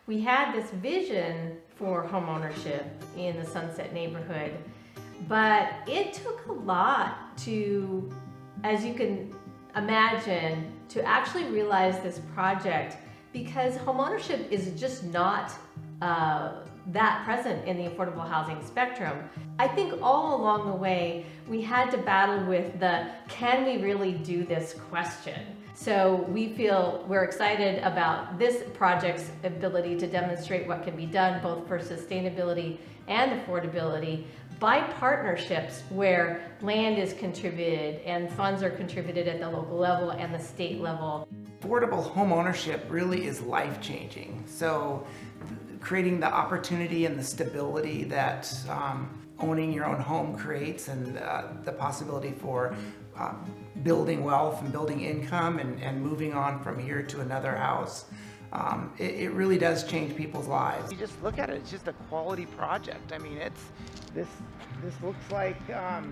We had this vision for homeownership in the Sunset neighborhood, but it took a lot to, as you can imagine, to actually realize this project, because homeownership is just not that present in the affordable housing spectrum. I think all along the way, we had to battle with the can we really do this question. So we feel we're excited about this project's ability to demonstrate what can be done both for sustainability and affordability by partnerships where land is contributed and funds are contributed at the local level and the state level. Affordable home ownership really is life-changing. So creating the opportunity and the stability that owning your own home creates, and the possibility for building wealth and building income and moving on from here to another house. It really does change people's lives. You just look at it, it's just a quality project. I mean, this looks like a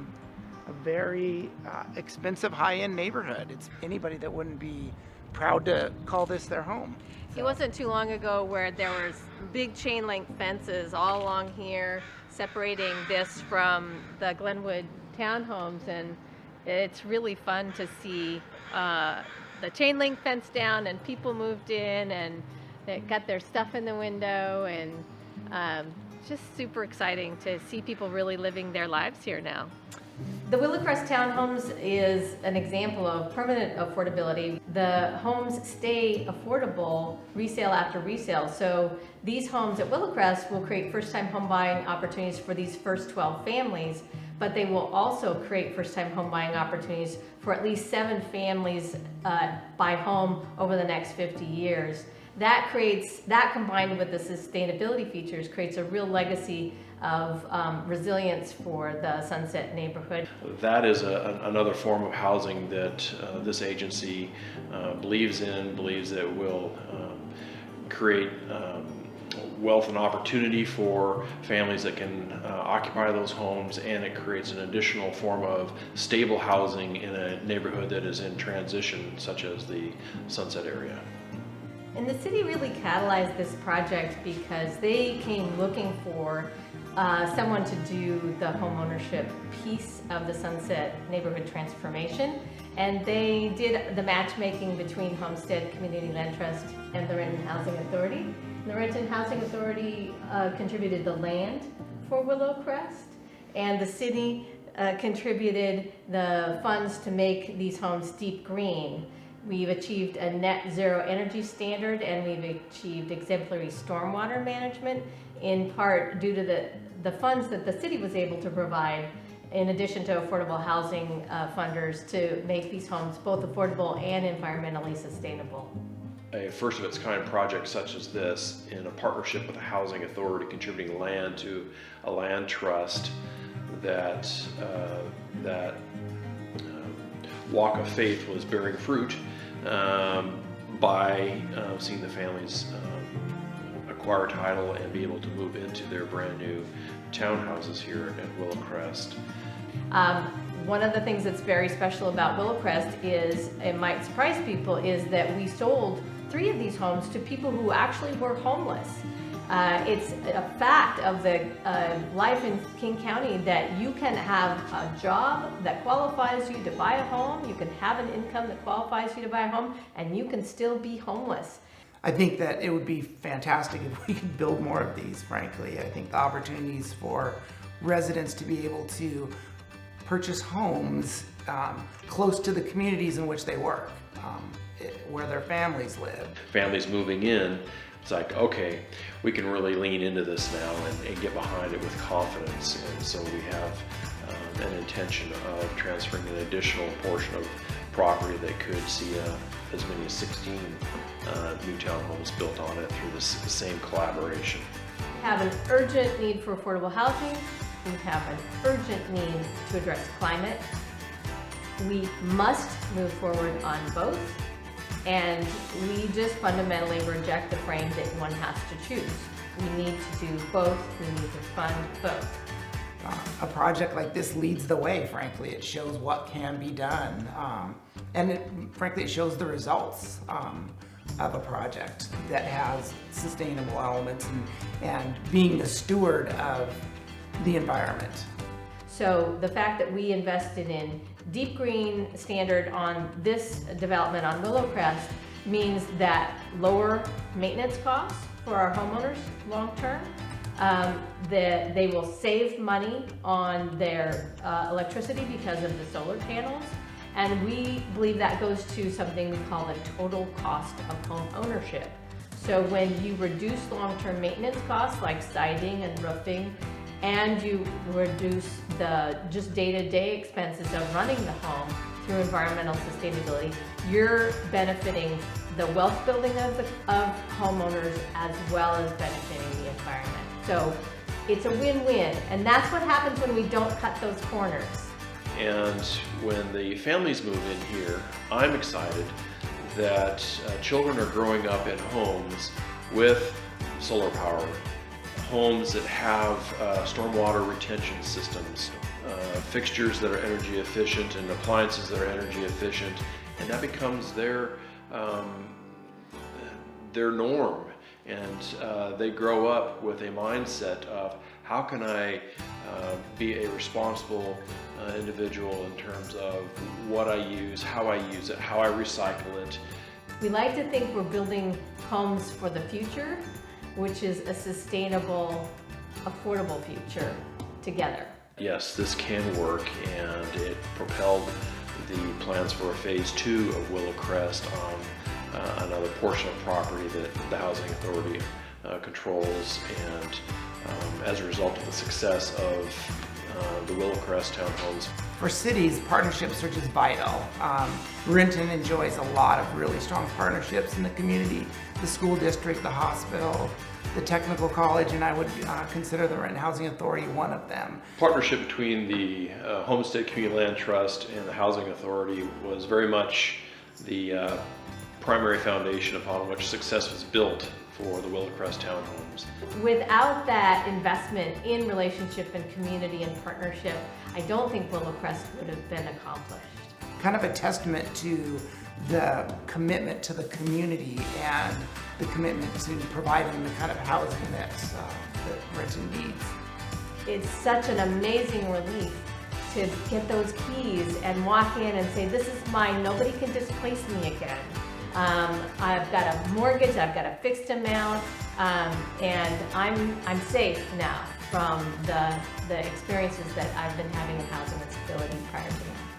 very expensive high-end neighborhood. It's anybody that wouldn't be proud to call this their home. It wasn't too long ago where there was big chain link fences all along here separating this from the Glenwood Townhomes, and it's really fun to see the chain link fence down and people moved in and they got their stuff in the window, and just super exciting to see people really living their lives here now. The Willowcrest Townhomes is an example of permanent affordability. The homes stay affordable resale after resale. So these homes at Willowcrest will create first-time home buying opportunities for these first 12 families, but they will also create first-time home buying opportunities for at least 7 families by home over the next 50 years. That combined with the sustainability features creates a real legacy of resilience for the Sunset neighborhood. That is another form of housing that this agency believes that it will create wealth and opportunity for families that can occupy those homes, and it creates an additional form of stable housing in a neighborhood that is in transition, such as the Sunset area. And the city really catalyzed this project because they came looking for someone to do the homeownership piece of the Sunset neighborhood transformation. And they did the matchmaking between Homestead Community Land Trust and the Renton Housing Authority. The Renton Housing Authority contributed the land for Willowcrest, and the city contributed the funds to make these homes deep green. We've achieved a net zero energy standard, and we've achieved exemplary stormwater management, in part due to the funds that the city was able to provide, in addition to affordable housing funders, to make these homes both affordable and environmentally sustainable. A first of its kind project such as this, in a partnership with a housing authority contributing land to a land trust, that walk of faith was bearing fruit by seeing the families acquire title and be able to move into their brand new townhouses here at Willowcrest. One of the things that's very special about Willowcrest is, it might surprise people, is that we sold 3 of these homes to people who actually were homeless. It's a fact of the life in King County that you can have a job that qualifies you to buy a home, you can have an income that qualifies you to buy a home, and you can still be homeless. I think that it would be fantastic if we could build more of these, frankly. I think the opportunities for residents to be able to purchase homes close to the communities in which they work, where their families live. Families moving in, it's like, okay, we can really lean into this now and get behind it with confidence. And so we have an intention of transferring an additional portion of property that could see as many as 16 new townhomes built on it through this same collaboration. We have an urgent need for affordable housing. We have an urgent need to address climate. We must move forward on both. And we just fundamentally reject the frame that one has to choose. We need to do both. We need to fund both. A project like this leads the way, frankly. It shows what can be done. And frankly, it shows the results. of a project that has sustainable elements and being a steward of the environment. So the fact that we invested in deep green standard on this development on Willowcrest means that lower maintenance costs for our homeowners long-term. That they will save money on their electricity because of the solar panels. And we believe that goes to something we call the total cost of home ownership. So when you reduce long-term maintenance costs like siding and roofing, and you reduce the just day-to-day expenses of running the home through environmental sustainability, you're benefiting the wealth building of homeowners as well as benefiting the environment. So it's a win-win, and that's what happens when we don't cut those corners. And when the families move in here, I'm excited that children are growing up in homes with solar power, homes that have stormwater retention systems, fixtures that are energy efficient and appliances that are energy efficient, and that becomes their norm. And they grow up with a mindset of how can I be a responsible individual in terms of what I use, how I use it, how I recycle it. We like to think we're building homes for the future, which is a sustainable, affordable future together. Yes, this can work, and it propelled the plans for a phase 2 of Willowcrest on another portion of property that the Housing Authority controls, and as a result of the success of the Willowcrest Townhomes. For cities, partnerships are just vital. Renton enjoys a lot of really strong partnerships in the community, the school district, the hospital, the technical college, and I would consider the Renton Housing Authority one of them. Partnership between the Homestead Community Land Trust and the Housing Authority was very much the primary foundation upon which success was built for the Willowcrest Townhomes. Without that investment in relationship and community and partnership, I don't think Willowcrest would have been accomplished. Kind of a testament to the commitment to the community and the commitment to providing the kind of housing that Renton needs. It's such an amazing relief to get those keys and walk in and say, this is mine, nobody can displace me again. I've got a mortgage, I've got a fixed amount, and I'm safe now from the experiences that I've been having in housing and stability prior to that.